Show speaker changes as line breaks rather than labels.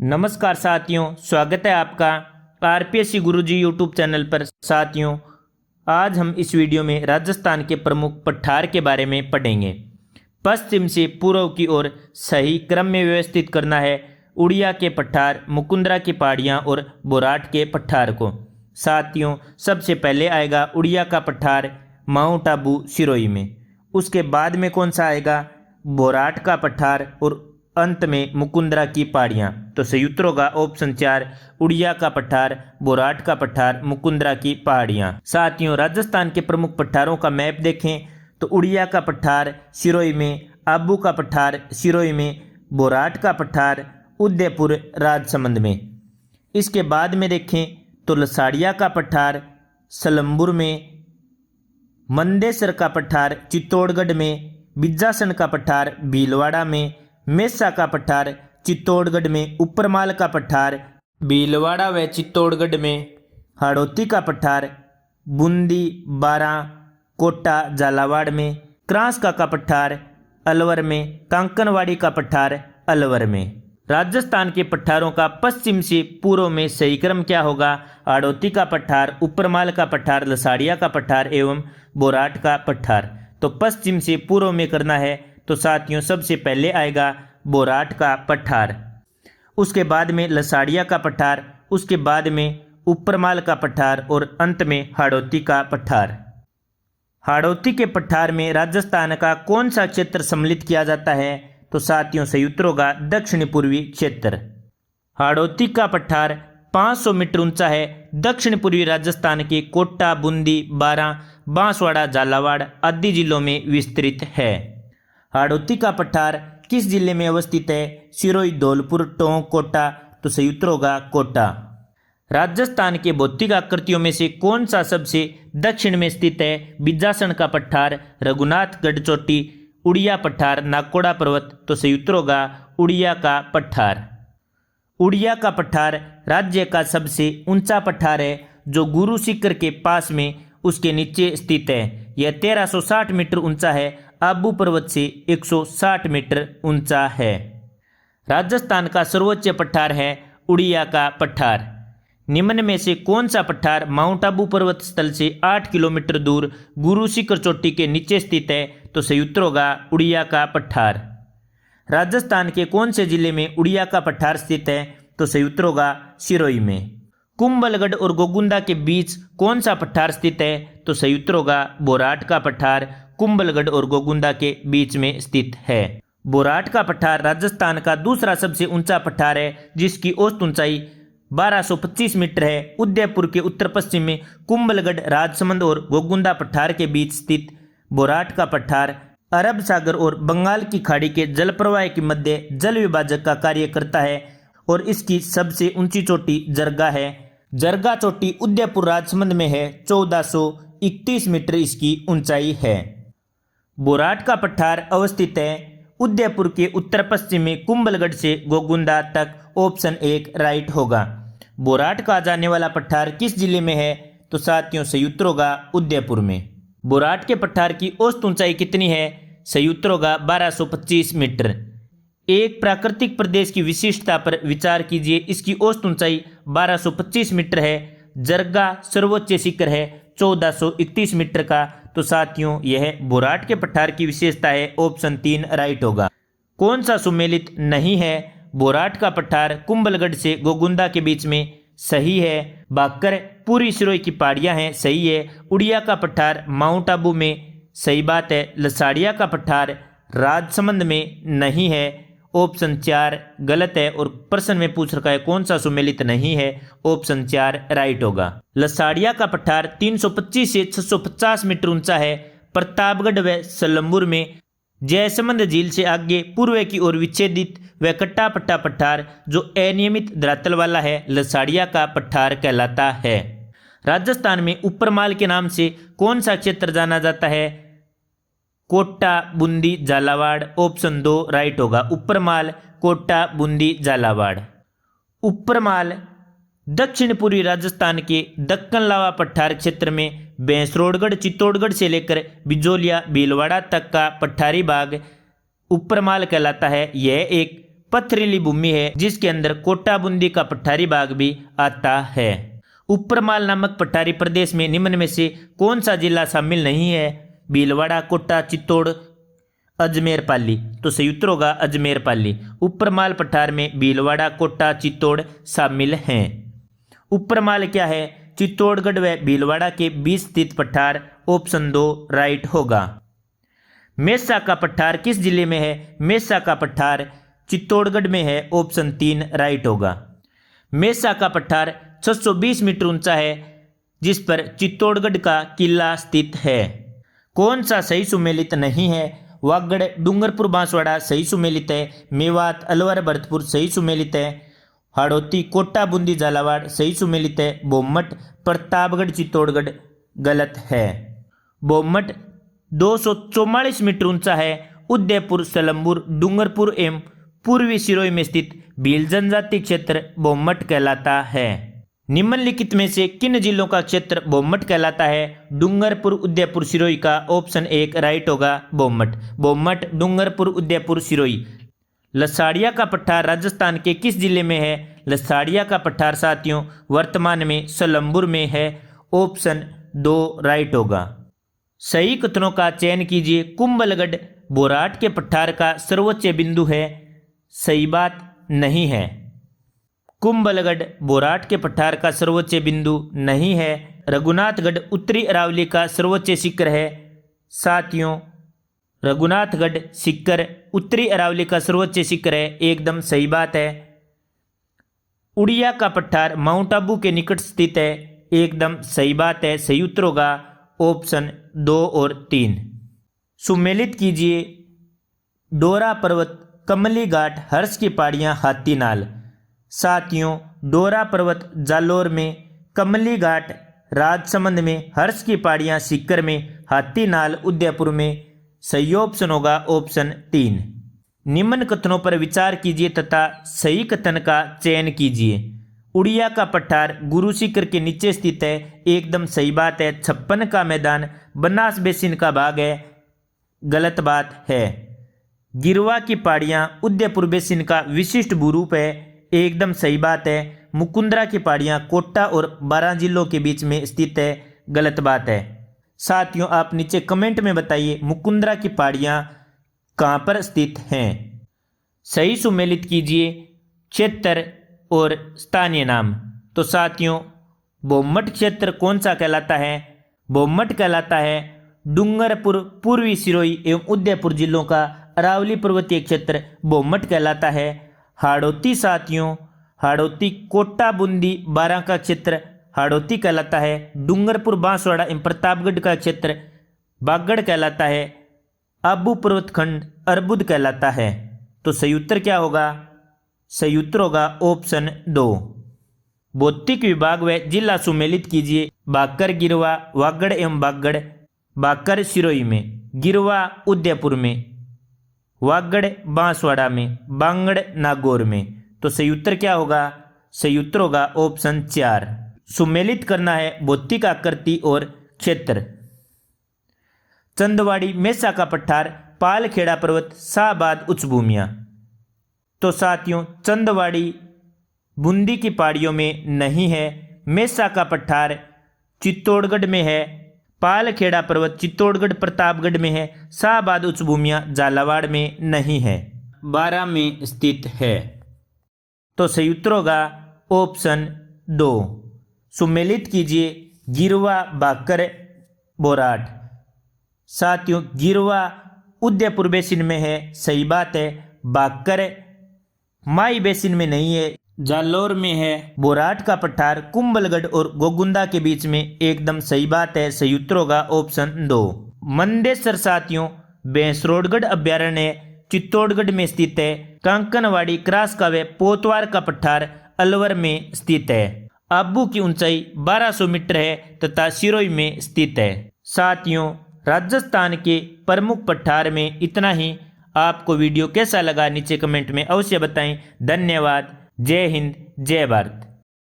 नमस्कार साथियों, स्वागत है आपका आरपीएससी गुरुजी यूट्यूब चैनल पर। साथियों, आज हम इस वीडियो में राजस्थान के प्रमुख पठार के बारे में पढ़ेंगे। पश्चिम से पूर्व की ओर सही क्रम में व्यवस्थित करना है उड़िया के पठार, मुकुंदरा की पहाड़ियाँ और बोराट के पठार को। साथियों, सबसे पहले आएगा उड़िया का पठार माउंट आबू सिरोही में। उसके बाद में कौन सा आएगा? बोराट का पठार और अंत में मुकुंदरा की पहाड़ियाँ। तो सही उत्तर होगा ऑप्शन 4, उड़िया का पठार, बोराट का पठार, मुकुंदरा की पहाड़ियाँ। साथियों, राजस्थान के प्रमुख पठारों का मैप देखें तो उड़िया का पठार सिरोही में, आबू का पठार सिरोही में, बोराट का पठार उदयपुर राजसमंद में। इसके बाद में देखें तो लसाड़िया का पठार सलम्बुर में, मंदेसर का पठार चित्तौड़गढ़ में, बिज्जासन का पठार भीलवाड़ा में, मेसा का पठार चित्तौड़गढ़ में, ऊपरमाल का पठार भीलवाड़ा व चित्तौड़गढ़ में, हाड़ौती का पठार बूंदी, बारां, कोटा, झालावाड़ में, क्रांसका का पठार अलवर में, कांकनवाड़ी का पठार अलवर में। राजस्थान के पठारों का पश्चिम से पूर्व में सही क्रम क्या होगा? हाड़ौती का पठार, ऊपरमाल का पठार, लसाड़िया का पठार एवं बोराट का पठार। तो पश्चिम से पूर्व में करना है तो साथियों सबसे पहले आएगा बोराट का पठार, उसके बाद में लसाड़िया का पठार, उसके बाद में ऊपरमाल का पठार और अंत में हाड़ौती का पठार। हाड़ौती के पठार में राजस्थान का कौन सा क्षेत्र सम्मिलित किया जाता है? तो साथियों सही उत्तर होगा दक्षिण पूर्वी क्षेत्र। हाड़ौती का पठार 500 मीटर ऊंचा है, दक्षिण पूर्वी राजस्थान के कोटा, बूंदी, बारां, बांसवाड़ा, झालावाड़ आदि जिलों में विस्तृत है। हाड़ौती का पठार किस जिले में अवस्थित है? सिरोही, धौलपुर, टोंक, कोटा। तो सही उत्तर होगा कोटा। राजस्थान के भौतिक आकृतियों में से कौन सा सबसे दक्षिण में स्थित है? बिज्जासन का पठार, रघुनाथगढ़ चोटी, उड़िया पठार, नाकोड़ा पर्वत। तो सही उत्तर होगा उड़िया का पठार। उड़िया का पठार राज्य का सबसे ऊंचा पठार है जो गुरु शिखर के पास में उसके नीचे स्थित है। यह 1360 मीटर ऊंचा है, आबू पर्वत से 160 मीटर ऊंचा है। राजस्थान का सर्वोच्च पठार है उड़िया का पठार। निम्न में से कौन सा पठार माउंट आबू पर्वत स्थल से 8 किलोमीटर दूर गुरु शिखर चोटी के नीचे स्थित है? तो सही उत्तर होगा उड़िया का पठार। राजस्थान के कौन से जिले में उड़िया का पठार स्थित है? तो सही उत्तर होगा सिरोही में। कुंभलगढ़ और गोगुंदा के बीच कौन सा पठार स्थित है? तो सही उत्तर होगा बोराट का पठार, कुंभलगढ़ और गोगुंदा के बीच में स्थित है। बोराट का पठार राजस्थान का दूसरा सबसे ऊंचा पठार है जिसकी औसत ऊंचाई 1225 मीटर है। उदयपुर के उत्तर पश्चिम में कुंभलगढ़, राजसमंद और गोगुंदा पठार के बीच स्थित बोराट का पठार अरब सागर और बंगाल की खाड़ी के जल प्रवाह के मध्य जल विभाजक का कार्य करता है और इसकी सबसे ऊंची चोटी जरगा है। जरगा चोटी उदयपुर राजसमंद में है, 1431 मीटर इसकी ऊंचाई है। बोराट का पठार अवस्थित है उदयपुर के उत्तर पश्चिम में कुंभलगढ़ से गोगुंदा तक। ऑप्शन 1 राइट होगा। बोराट कहा जाने वाला पठार किस जिले में है? तो साथियों सही उत्तर होगा उदयपुर में। बोराट के पठार की औसत ऊंचाई कितनी है? सही उत्तर होगा 1225 मीटर। एक प्राकृतिक प्रदेश की विशिष्टता पर विचार कीजिए। इसकी औसत ऊंचाई 1225 मीटर है। जरगा सर्वोच्च शिखर है 1431 मीटर का। तो साथियों यह बोराट के पठार की विशेषता है। ऑप्शन 3 राइट होगा। कौन सा सुमेलित नहीं है? बोराट का पठार कुंभलगढ़ से गोगुंदा के बीच में, सही है। बाकर पूरी सिरोही की पहाड़ियां हैं, सही है। उड़िया का पठार माउंट आबू में, सही बात है। लसाड़िया का पठार राजसमंद में नहीं है, ऑप्शन 4 गलत है। और प्रश्न में पूछ रखा है कौन सा सुमेलित नहीं है? ऑप्शन 4 राइट होगा। लसाड़िया का पठार 325 से 650 मीटर ऊंचा है। प्रतापगढ़ व सलम्बुर में जयसमंद झील से आगे पूर्व की ओर विच्छेदित व कट्टापट्टा पठार जो अनियमित धरातल वाला है लसाड़िया का पठार कहलाता है। राजस्थान में ऊपरमाल के नाम से कौन सा क्षेत्र जाना जाता है? कोटा, बूंदी, झालावाड़। ऑप्शन 2 राइट होगा। ऊपरमाल, कोटा, बूंदी, झालावाड़। ऊपरमाल दक्षिण पूर्वी राजस्थान के दक्कन लावा पठार क्षेत्र में भैंसरोडगढ़, चित्तौड़गढ़ से लेकर बिजोलिया, भीलवाड़ा तक का पठारी भाग ऊपरमाल कहलाता है। यह एक पथरीली भूमि है जिसके अंदर कोटा बूंदी का पठारी भाग भी आता है। ऊपरमाल नामक पठारी प्रदेश में निम्न में से कौन सा जिला शामिल नहीं है? भीलवाड़ा, कोटा, चित्तौड़, अजमेर पाली। तो सही उत्तर होगा अजमेर पाली। ऊपरमाल पठार में भीलवाड़ा, कोटा, चित्तौड़ शामिल हैं। ऊपरमाल क्या है? चित्तौड़गढ़ व भीलवाड़ा के बीच स्थित पठार। ऑप्शन 2 राइट होगा। मेसा का पठार किस जिले में है? मेसा का पठार चित्तौड़गढ़ में है। ऑप्शन 3 राइट होगा। मेसा का पठार 620 मीटर ऊंचा है जिस पर चित्तौड़गढ़ का किला स्थित है। कौन सा सही सुमेलित नहीं है? वागड़, डूंगरपुर, बांसवाड़ा सही सुमेलित है। मेवात, अलवर, भरतपुर सही सुमेलित है। हाड़ौती, कोटा, बूंदी, झालावाड़ सही सुमेलित है। बोमट, प्रतापगढ़, चित्तौड़गढ़ गलत है। बोमट 244 मीटर ऊंचा है। उदयपुर, सलम्बुर, डूंगरपुर एवं पूर्वी सिरोही में स्थित भील जनजाति क्षेत्र बोमट कहलाता है। निम्नलिखित में से किन जिलों का क्षेत्र बोमट कहलाता है? डूंगरपुर, उदयपुर, सिरोही का ऑप्शन 1 राइट होगा। बोमट, बोमट, डूंगरपुर, उदयपुर, सिरोही। लसाड़िया का पठार राजस्थान के किस जिले में है? लसाड़िया का पठार साथियों वर्तमान में सलम्बुर में है। ऑप्शन 2 राइट होगा। सही कथनों का चयन कीजिए। कुंभलगढ़ बोराट के पठार का सर्वोच्च बिंदु है। सही बात नहीं है। कुंभलगढ़ बोराट के पठार का सर्वोच्च बिंदु नहीं है। रघुनाथगढ़ उत्तरी अरावली का सर्वोच्च शिखर है। साथियों रघुनाथगढ़ शिखर उत्तरी अरावली का सर्वोच्च शिखर है। एकदम सही बात है। उड़िया का पठार माउंट आबू के निकट स्थित है। एकदम सही बात है। सही उत्तर होगा ऑप्शन 2 और 3। सुमेलित कीजिए। डोरा पर्वत, कमली घाट, हर्ष की पहाड़ियाँ, हाथीनाल। साथियों डोरा पर्वत जालोर में, कमली घाट राजसमंद में, हर्ष की पहाड़ियाँ सीकर में, हाथीनाल उदयपुर में। सही ऑप्शन होगा ऑप्शन 3। निम्न कथनों पर विचार कीजिए तथा सही कथन का चयन कीजिए। उड़िया का पठार गुरु शिखर के नीचे स्थित है। एकदम सही बात है। 56 का मैदान बनास बेसिन का भाग है। गलत बात है। गिरवा की पहाड़ियाँ उदयपुर बेसिन का विशिष्ट भूरूप है। एकदम सही बात है। मुकुंदरा की पहाड़ियाँ कोटा और 12 जिलों के बीच में स्थित है। गलत बात है। साथियों आप नीचे कमेंट में बताइए मुकुंदरा की पहाड़ियाँ कहाँ पर स्थित हैं। सही सुमेलित कीजिए क्षेत्र और स्थानीय नाम। तो साथियों बोमट क्षेत्र कौन सा कहलाता है? बोमट कहलाता है डूंगरपुर, पूर्वी सिरोही एवं उदयपुर जिलों का अरावली पर्वतीय क्षेत्र बोमट कहलाता है। हाड़ौती साथियों हाड़ौती कोटा, बूंदी, बारां का क्षेत्र हाड़ौती कहलाता है। डूंगरपुर, बांसवाड़ा एवं प्रतापगढ़ का क्षेत्र बागड़ कहलाता है। आबू पर्वतखंड अर्बुद कहलाता है। तो सही उत्तर क्या होगा? सही उत्तर होगा ऑप्शन 2। भौतिक विभाग व जिला सुमेलित कीजिए। बाकर गिरवा वागड़ एवं बागड़। बाकर सिरोही में, गिरवा उदयपुर में, वागड़ बांसवाड़ा में, बांगड़ नागौर में। तो सही उत्तर क्या होगा? सही उत्तर होगा ऑप्शन 4। सुमेलित करना है भौतिक आकृति और क्षेत्र। चंदवाड़ी मेसा का पठार पालखेड़ा पर्वत शाहबाद उच्च भूमियाँ। तो साथियों चंदवाड़ी बूंदी की पहाड़ियों में नहीं है। मेसा का पठार चित्तौड़गढ़ में है। पालखेड़ा पर्वत चित्तौड़गढ़ प्रतापगढ़ में है। शाहबाद उच्च भूमियाँ झालावाड़ में नहीं है, 12 में स्थित है। तो सही उत्तर होगा ऑप्शन 2। सुमेलित कीजिए गिरवा, बाकर, बोराट। साथियों गिरवा उदयपुर बेसिन में है। सही बात है। बाकर माई बेसिन में नहीं है, जालोर में है। बोराट का पठार कुंभलगढ़ और गोगुंदा के बीच में। एकदम सही बात है। सही उत्तर होगा ऑप्शन 2। मंदेसर साथियों भैंसरोडगढ़ अभ्यारण्य चित्तौड़गढ़ में स्थित है। कांकनवाड़ी, क्रास व पोतवार का पठार अलवर में स्थित है। आबू की ऊंचाई 1200 मीटर है तथा सिरोही में स्थित है। साथियों राजस्थान के प्रमुख पठार में इतना ही। आपको वीडियो कैसा लगा नीचे कमेंट में अवश्य बताएं। धन्यवाद। जय हिंद, जय भारत।